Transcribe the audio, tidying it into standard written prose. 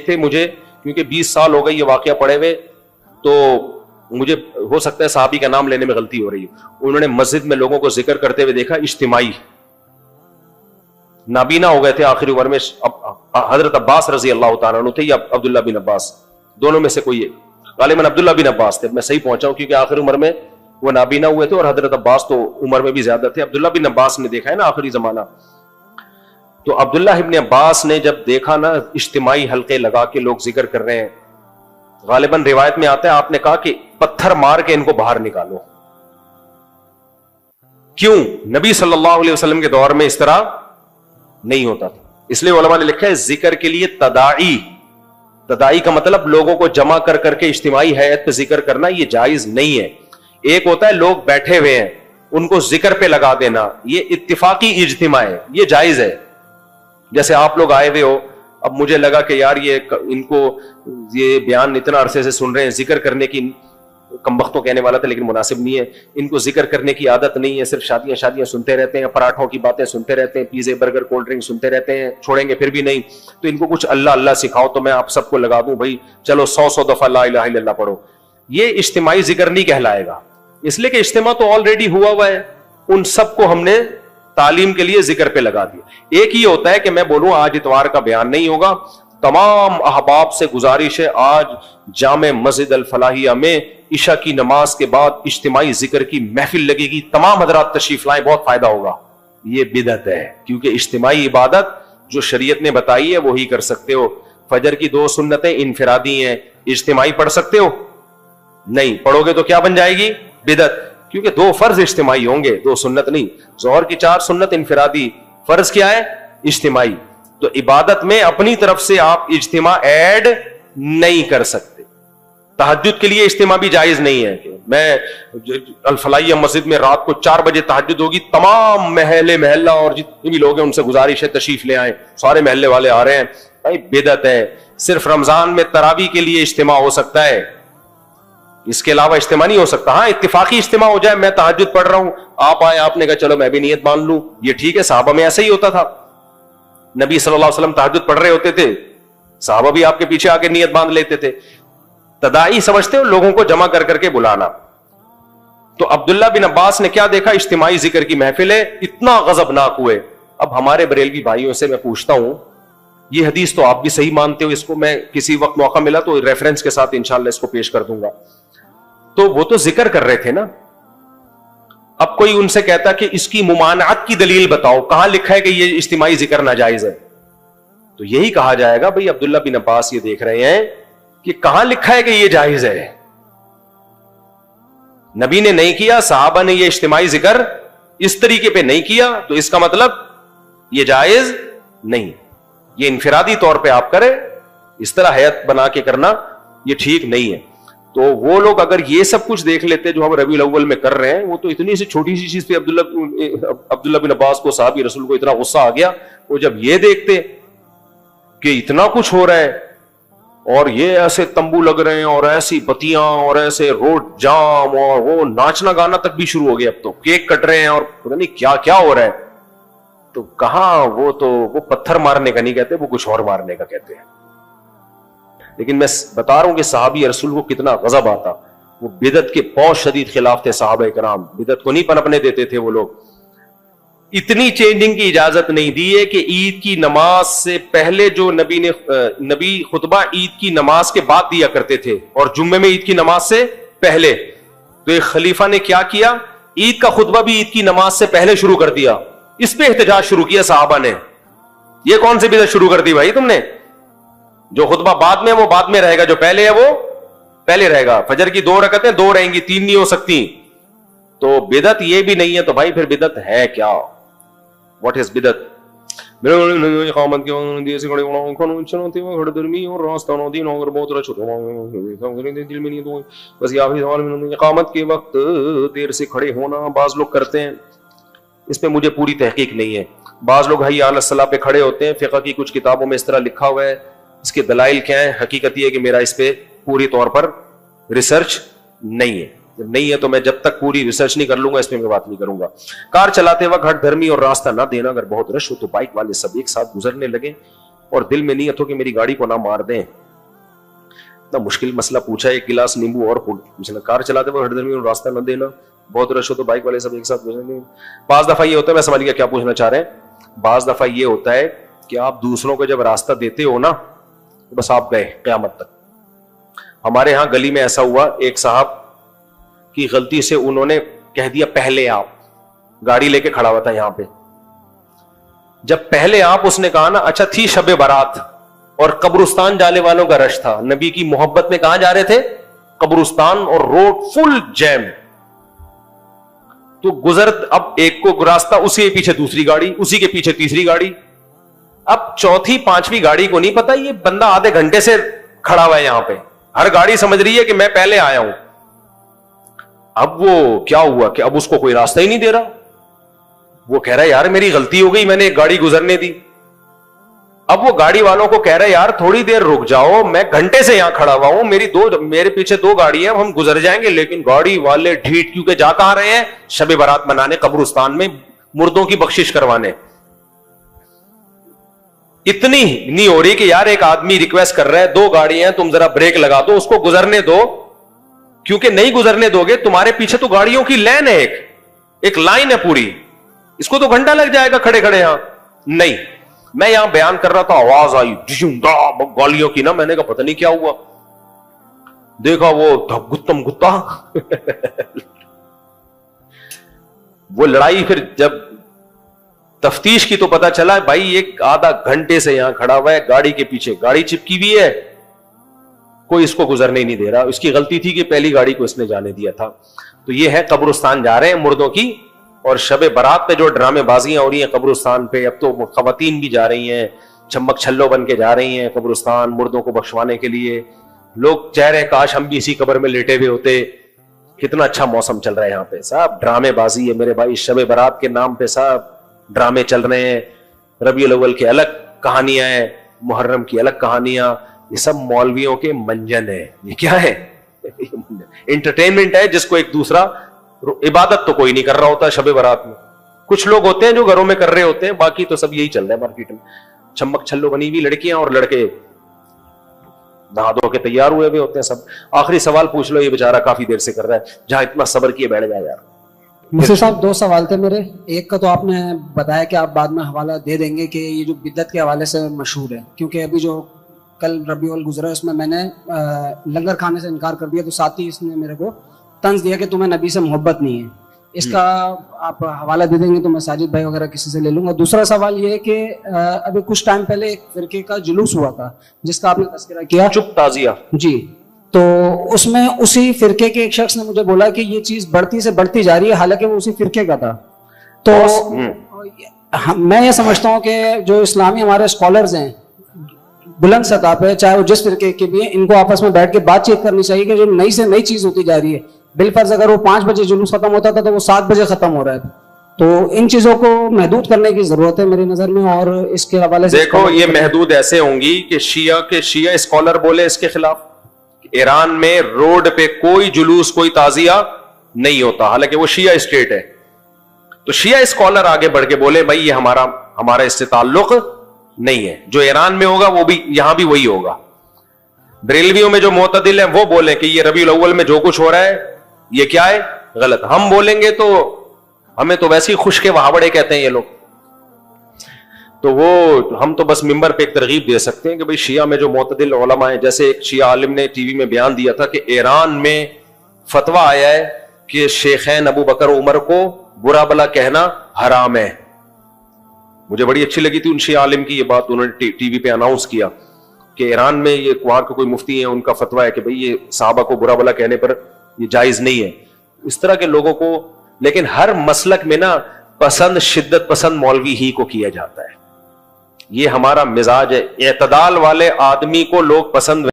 تھے مجھے کیونکہ 20 سال ہو گئے یہ واقعہ پڑے ہوئے, تو مجھے ہو سکتا ہے صحابی کا نام لینے میں غلطی ہو رہی ہے. انہوں نے مسجد میں لوگوں کو ذکر کرتے ہوئے دیکھا, اجتماعی, نابینا ہو گئے تھے آخری عمر میں. حضرت عباس رضی اللہ تعالیٰ عنہ تھے یا عبداللہ بن عباس, دونوں میں سے کوئی ایک, غالباً عبداللہ بن عباس تھے. میں صحیح پہنچا ہوں کیونکہ آخری عمر میں وہ نابینا ہوئے تھے اور حضرت عباس تو عمر میں بھی زیادہ تھے. عبداللہ بن عباس نے دیکھا ہے نا آخری زمانہ. تو عبداللہ ابن عباس نے جب دیکھا نا اجتماعی حلقے لگا کے لوگ ذکر کر رہے ہیں, غالباً روایت میں آتا ہے آپ نے کہا کہ پتھر مار کے ان کو باہر نکالو. کیوں؟ نبی صلی اللہ علیہ وسلم کے دور میں اس طرح نہیں ہوتا تھا. اس لیے علماء نے لکھا ہے ذکر کے لیے تداعی, تداعی کا مطلب لوگوں کو جمع کر کر کے اجتماعی حیت پہ ذکر کرنا, یہ جائز نہیں ہے. ایک ہوتا ہے لوگ بیٹھے ہوئے ہیں ان کو ذکر پہ لگا دینا, یہ اتفاقی اجتماع ہے, یہ جائز ہے. جیسے آپ لوگ آئے ہوئے ہو, اب مجھے لگا کہ یار یہ ان کو یہ بیان اتنا عرصے سے سن رہے ہیں, ذکر کرنے کی, کمبختوں کہنے والا تھا لیکن مناسب نہیں ہے, ان کو ذکر کرنے کی عادت نہیں ہے, صرف شادیاں شادیاں سنتے رہتے ہیں, پراٹھوں کی باتیں سنتے رہتے ہیں, پیزے برگر کولڈ ڈرنک سنتے رہتے ہیں, چھوڑیں گے پھر بھی نہیں, تو ان کو کچھ اللہ اللہ سکھاؤ. تو میں آپ سب کو لگا دوں بھائی چلو 100 دفعہ لا الہ الا اللہ پڑھو. یہ اجتماعی ذکر نہیں کہلائے گا, اس لیے کہ اجتماع تو آلریڈی ہوا ہے. ان سب کو ہم نے تعلیم کے لیے ذکر پہ لگا دیا. ایک یہ ہوتا ہے کہ میں بولوں آج اتوار کا بیان نہیں ہوگا, تمام احباب سے گزارش ہے آج جامع مسجد الفلاحیہ میں عشاء کی نماز کے بعد اجتماعی ذکر کی محفل لگے گی, تمام حضرات تشریف لائیں, بہت فائدہ ہوگا. یہ بدعت ہے کیونکہ اجتماعی عبادت جو شریعت نے بتائی ہے وہی کر سکتے ہو. فجر کی 2 سنتیں انفرادی ہیں, اجتماعی پڑھ سکتے ہو نہیں, پڑھو گے تو کیا بن جائے گی؟ بدعت. کیونکہ 2 فرض اجتماعی ہوں گے, 2 سنت نہیں. ظہر کی 4 سنت انفرادی, فرض کیا ہے؟ اجتماعی. تو عبادت میں اپنی طرف سے آپ اجتماع ایڈ نہیں کر سکتے. تہجد کے لیے اجتماع بھی جائز نہیں ہے کہ میں الفلاحیہ مسجد میں رات کو 4 بجے تہجد ہوگی, تمام محلہ اور جتنے بھی لوگ ہیں ان سے گزارش ہے تشریف لے آئیں, سارے محلے والے آ رہے ہیں. بھائی بدعت ہے. صرف رمضان میں تراویح کے لیے اجتماع ہو سکتا ہے, اس کے علاوہ اجتماع نہیں ہو سکتا. ہاں اتفاقی اجتماع ہو جائے, میں تہجد پڑھ رہا ہوں, آپ آئے, آپ نے کہا چلو میں بھی نیت مان لوں, یہ ٹھیک ہے. صحابہ میں ایسا ہی ہوتا تھا, نبی صلی اللہ علیہ وسلم تہجد پڑھ رہے ہوتے تھے, صحابہ بھی آپ کے پیچھے آ کے نیت باندھ لیتے تھے. تداعی سمجھتے ہو, لوگوں کو جمع کر کر کے بلانا. تو عبداللہ بن عباس نے کیا دیکھا؟ اجتماعی ذکر کی محفل ہے, اتنا غضبناک ہوئے. اب ہمارے بریلوی بھائیوں سے میں پوچھتا ہوں, یہ حدیث تو آپ بھی صحیح مانتے ہو, اس کو میں کسی وقت موقع ملا تو ریفرنس کے ساتھ انشاءاللہ اس کو پیش کر دوں گا. تو وہ تو ذکر کر رہے تھے نا. اب کوئی ان سے کہتا کہ اس کی ممانعت کی دلیل بتاؤ, کہاں لکھا ہے کہ یہ اجتماعی ذکر ناجائز ہے؟ تو یہی کہا جائے گا بھئی عبداللہ بن عباس یہ دیکھ رہے ہیں کہ کہاں لکھا ہے کہ یہ جائز ہے. نبی نے نہیں کیا, صحابہ نے یہ اجتماعی ذکر اس طریقے پہ نہیں کیا, تو اس کا مطلب یہ جائز نہیں. یہ انفرادی طور پہ آپ کریں, اس طرح حیت بنا کے کرنا یہ ٹھیک نہیں ہے. تو وہ لوگ اگر یہ سب کچھ دیکھ لیتے جو ہم ربیع الاول میں کر رہے ہیں, وہ تو اتنی سی چھوٹی سی چیز پہ عبداللہ بن عباس کو, صحابی رسول کو اتنا غصہ آ گیا, وہ جب یہ دیکھتے کہ اتنا کچھ ہو رہا ہے اور یہ ایسے تمبو لگ رہے ہیں اور ایسی بتیاں اور ایسے روڈ جام اور وہ ناچنا گانا تک بھی شروع ہو گیا, اب تو کیک کٹ رہے ہیں اور پتہ نہیں کیا کیا ہو رہا ہے, تو کہاں وہ پتھر مارنے کا نہیں کہتے, وہ کچھ اور مارنے کا کہتے ہیں. لیکن میں بتا رہا ہوں کہ صحابی رسول کو کتنا غضب آتا. وہ بدعت کے بہت شدید خلاف تھے صحابہ کرام, بدعت کو نہیں پنپنے دیتے تھے وہ لوگ. اتنی چینجنگ کی اجازت نہیں دی ہے کہ عید کی نماز سے پہلے جو نبی خطبہ عید کی نماز کے بعد دیا کرتے تھے اور جمعے میں عید کی نماز سے پہلے, تو ایک خلیفہ نے کیا کیا, عید کا خطبہ بھی عید کی نماز سے پہلے شروع کر دیا. اس پہ احتجاج شروع کیا صحابہ نے. یہ کون سی بدعت شروع کر دی بھائی تم نے؟ جو خطبہ بعد میں وہ بعد میں رہے گا, جو پہلے ہے وہ پہلے رہے گا. فجر کی 2 رکعتیں 2 رہیں گی, 3 نہیں ہو سکتی. تو بدعت یہ بھی نہیں ہے, تو بھائی پھر بدعت ہے کیا؟ واٹ از بدعت؟ اقامت کے سے کھڑے ہونا قانون چنوتی میں گھڑ درمی اور راستہ نو دین اگر بہت رچ دل میں نہیں تو بس یہ سوال میں اقامت کے وقت دیر سے کھڑے ہونا بعض لوگ کرتے ہیں, اس پہ مجھے پوری تحقیق نہیں ہے. بعض لوگ حی علی الصلاۃ پہ کھڑے ہوتے ہیں, فقہ کی کچھ کتابوں میں اس طرح لکھا ہوا ہے, اس کے دلائل کیا ہیں؟ حقیقت یہ ہے کہ میرا اس پہ پوری طور پر ریسرچ نہیں ہے. جب نہیں ہے تو میں جب تک پوری ریسرچ نہیں کر لوں گا اس پہ میں بات نہیں کروں گا. کار چلاتے وقت ہٹ دھرمی اور راستہ نہ دینا, اگر بہت رش ہو تو بائک والے سب ایک ساتھ گزرنے لگے اور دل میں نیت ہو کہ میری گاڑی کو نہ مار دیں. اتنا مشکل مسئلہ پوچھا, ایک گلاس نیمبو اور کار چلاتے ہوئے ہر درمیان راستہ نہ دینا, بہت رش ہو تو بائک والے سب ایک ساتھ گزرنے. بعض دفعہ یہ ہوتا ہے, میں سمجھ گیا کیا پوچھنا چاہ رہے ہیں, بعض دفعہ یہ ہوتا ہے کہ آپ دوسروں کو جب راستہ دیتے ہو نا بس آپ گئے قیامت تک. ہمارے یہاں گلی میں ایسا ہوا, ایک صاحب کی غلطی سے انہوں نے کہہ دیا پہلے آپ, گاڑی لے کے کھڑا ہوا تھا یہاں پہ, جب پہلے آپ اس نے کہا نا, اچھا تھی شب برات اور قبرستان جانے والوں کا رش تھا, نبی کی محبت میں کہاں جا رہے تھے, قبرستان, اور روڈ فل جیم. تو گزر, اب ایک کو راستہ, اسی کے پیچھے دوسری گاڑی, اسی کے پیچھے تیسری گاڑی, اب چوتھی پانچویں گاڑی کو نہیں پتا یہ بندہ آدھے گھنٹے سے کھڑا ہوا ہے یہاں پہ, ہر گاڑی سمجھ رہی ہے کہ میں پہلے آیا ہوں. اب وہ کیا ہوا کہ اب اس کو کوئی راستہ ہی نہیں دے رہا, وہ کہہ رہا ہے یار میری غلطی ہو گئی, میں نے ایک گاڑی گزرنے دی. اب وہ گاڑی والوں کو کہہ رہا ہے یار تھوڑی دیر رک جاؤ, میں گھنٹے سے یہاں کھڑا ہوا ہوں, میرے پیچھے دو گاڑی ہیں, ہم گزر جائیں گے. لیکن گاڑی والے ڈھیٹ, کیونکہ جا کہاں رہے ہیں, شب برات منانے, قبرستان میں مردوں کی بخشش کروانے. اتنی نہیں ہو رہی کہ یار ایک آدمی ریکویسٹ کر رہا ہے, دو گاڑی ہیں تم ذرا بریک لگا دو, اس کو گزرنے دو, کیونکہ نہیں گزرنے دو گے تمہارے پیچھے تو گاڑیوں کی لین ہے, ایک لائن ہے پوری, اس کو تو گھنٹہ لگ جائے گا کھڑے کھڑے یہاں. نہیں, میں یہاں بیان کر رہا تھا, آواز آئی گالیوں کی نا, میں نے کہا پتہ نہیں کیا ہوا, دیکھا وہ گتم گتا وہ لڑائی. پھر جب تفتیش کی تو پتا چلا بھائی ایک آدھا گھنٹے سے یہاں کھڑا ہوا ہے, گاڑی کے پیچھے گاڑی چپکی ہوئی ہے, کوئی اس کو گزرنے نہیں دے رہا. اس کی غلطی تھی کہ پہلی گاڑی کو اس نے جانے دیا تھا. تو یہ ہے قبرستان جا رہے ہیں مردوں کی, اور شب برات پہ جو ڈرامے بازیاں ہو رہی ہیں قبرستان پہ, اب تو خواتین بھی جا رہی ہیں چمک چھلو بن کے جا رہی ہیں قبرستان مردوں کو بخشوانے کے لیے. لوگ چاہ رہے ہیں کاش ہم بھی اسی قبر میں لیٹے ہوئے ہوتے, کتنا اچھا موسم چل رہا ہے یہاں پہ. صاحب ڈرامے بازی ہے میرے بھائی, شب برات کے نام پہ صاحب ڈرامے چل رہے ہیں, ربیع الاول کے الگ کہانیاں ہیں, محرم کی الگ کہانیاں, یہ سب مولویوں کے منجن ہے. یہ کیا ہے, انٹرٹینمنٹ ہے جس کو ایک دوسرا, عبادت تو کوئی نہیں کر رہا ہوتا شب برات میں. کچھ لوگ ہوتے ہیں جو گھروں میں کر رہے ہوتے ہیں, باقی تو سب یہی چل رہا ہے مارکیٹ میں. چمک چھلو بنی ہوئی لڑکیاں اور لڑکے نہا دھو کے تیار ہوئے ہوتے ہیں سب. آخری سوال پوچھ لو, یہ بیچارہ کافی دیر سے کر رہا ہے, جہاں اتنا صبر کیے بیٹھ جائے یار. مفتی صاحب دو سوال تھے میرے. ایک کا تو آپ نے بتایا کہ آپ بعد میں حوالہ دے دیں گے کہ یہ جو بدعت کے حوالے سے مشہور ہے, کیونکہ ابھی جو کل ربیع الاول گزرا ہے اس میں نے لنگر کھانے سے انکار کر دیا, تو ساتھ ہی اس نے میرے کو طنز دیا کہ تمہیں نبی سے محبت نہیں ہے. اس کا آپ حوالہ دے دیں گے تو میں ساجد بھائی وغیرہ کسی سے لے لوں گا. دوسرا سوال یہ ہے کہ ابھی کچھ ٹائم پہلے ایک فرقے کا جلوس ہوا تھا جس کا آپ نے تذکرہ کیا, چپ تعزیہ, جی, تو اس میں اسی فرقے کے ایک شخص نے مجھے بولا کہ یہ چیز بڑھتی سے بڑھتی جا رہی ہے, حالانکہ وہ اسی فرقے کا تھا. تو میں یہ سمجھتا ہوں کہ جو اسلامی ہمارے اسکالرز ہیں بلند سطح پہ, چاہے وہ جس فرقے کے بھی ہیں, ان کو آپس میں بیٹھ کے بات چیت کرنی چاہیے کہ جو نئی سے نئی چیز ہوتی جا رہی ہے, بالفرض اگر وہ 5 بجے جلوس ختم ہوتا تھا تو وہ 7 بجے ختم ہو رہا ہے, تو ان چیزوں کو محدود کرنے کی ضرورت ہے میری نظر میں. اور اس کے حوالے سے دیکھو یہ محدود ایسے ہوں گی کہ شیعہ اسکالر بولے اس کے خلاف. ایران میں روڈ پہ کوئی جلوس کوئی تعزیہ نہیں ہوتا, حالانکہ وہ شیعہ اسٹیٹ ہے. تو شیعہ اسکالر آگے بڑھ کے بولے بھائی یہ ہمارا اس سے تعلق نہیں ہے, جو ایران میں ہوگا وہ بھی یہاں بھی وہی ہوگا. بریلویوں میں جو معتدل ہیں وہ بولیں کہ یہ ربیع الاول میں جو کچھ ہو رہا ہے یہ کیا ہے, غلط. ہم بولیں گے تو ہمیں تو ویسے ہی خوش کے وہابڑے کہتے ہیں یہ لوگ, تو وہ ہم تو بس ممبر پہ ایک ترغیب دے سکتے ہیں کہ بھئی شیعہ میں جو معتدل علماء ہیں, جیسے ایک شیعہ عالم نے ٹی وی میں بیان دیا تھا کہ ایران میں فتویٰ آیا ہے کہ شیخین ابو بکر عمر کو برا بلا کہنا حرام ہے. مجھے بڑی اچھی لگی تھی ان شیعہ عالم کی یہ بات, انہوں نے ٹی وی پہ اناؤنس کیا کہ ایران میں یہ وہاں کے کوئی مفتی ہیں, ان کا فتویٰ ہے کہ بھئی یہ صحابہ کو برا بلا کہنے پر یہ جائز نہیں ہے. اس طرح کے لوگوں کو, لیکن ہر مسلک میں نا پسند شدت پسند مولوی ہی کو کیا جاتا ہے. یہ ہمارا مزاج ہے, اعتدال والے آدمی کو لوگ پسند